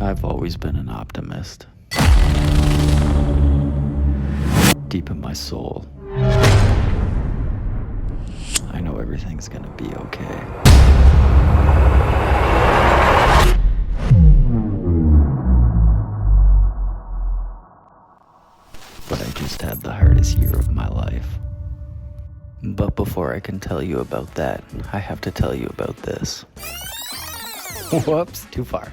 I've always been an optimist. Deep in my soul, I know everything's gonna be okay. But I just had the hardest year of my life. But before I can tell you about that, I have to tell you about this. Whoops, too far.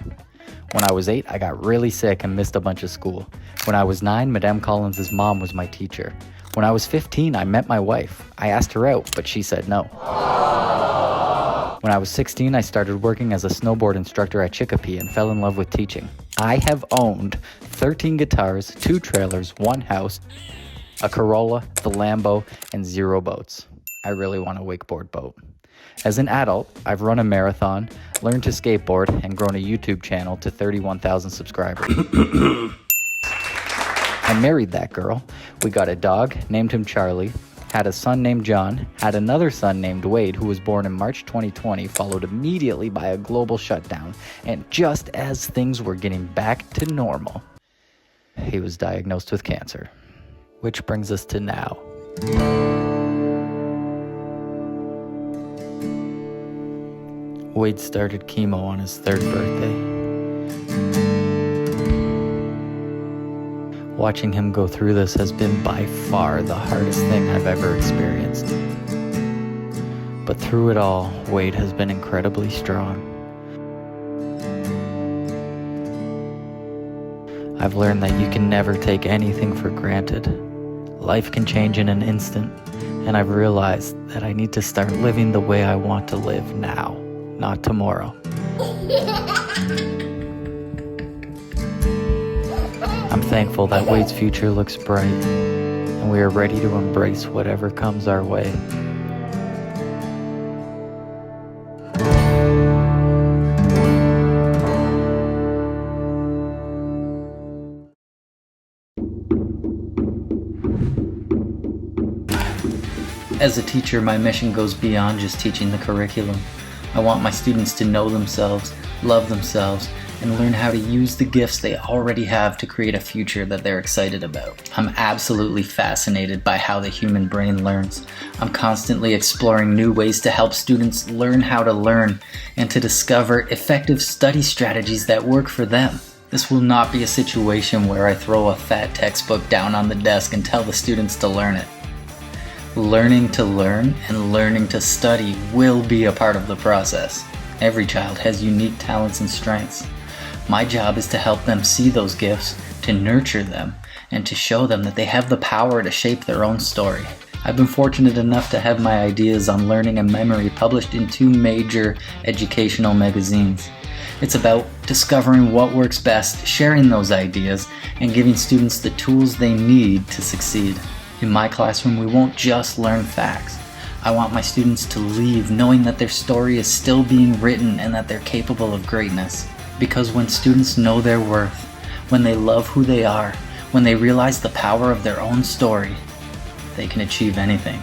When I was 8, I got really sick and missed a bunch of school. When I was 9, Madame Collins' mom was my teacher. When I was 15, I met my wife. I asked her out, but she said no. When I was 16, I started working as a snowboard instructor at Chicopee and fell in love with teaching. I have owned 13 guitars, 2 trailers, 1 house, a Corolla, the Lambo, and 0 boats. I really want a wakeboard boat. As an adult, I've run a marathon, learned to skateboard, and grown a YouTube channel to 31,000 subscribers. I married that girl. We got a dog, named him Charlie, had a son named John, had another son named Wade, who was born in March 2020, followed immediately by a global shutdown, and just as things were getting back to normal, he was diagnosed with cancer. Which brings us to now. Wade started chemo on his 3rd birthday. Watching him go through this has been by far the hardest thing I've ever experienced. But through it all, Wade has been incredibly strong. I've learned that you can never take anything for granted. Life can change in an instant, and I've realized that I need to start living the way I want to live now, not tomorrow. I'm thankful that Wade's future looks bright, and we are ready to embrace whatever comes our way. As a teacher, my mission goes beyond just teaching the curriculum. I want my students to know themselves, love themselves, and learn how to use the gifts they already have to create a future that they're excited about. I'm absolutely fascinated by how the human brain learns. I'm constantly exploring new ways to help students learn how to learn and to discover effective study strategies that work for them. This will not be a situation where I throw a fat textbook down on the desk and tell the students to learn it. Learning to learn and learning to study will be a part of the process. Every child has unique talents and strengths. My job is to help them see those gifts, to nurture them, and to show them that they have the power to shape their own story. I've been fortunate enough to have my ideas on learning and memory published in 2 major educational magazines. It's about discovering what works best, sharing those ideas, and giving students the tools they need to succeed. In my classroom, we won't just learn facts. I want my students to leave knowing that their story is still being written and that they're capable of greatness. Because when students know their worth, when they love who they are, when they realize the power of their own story, they can achieve anything.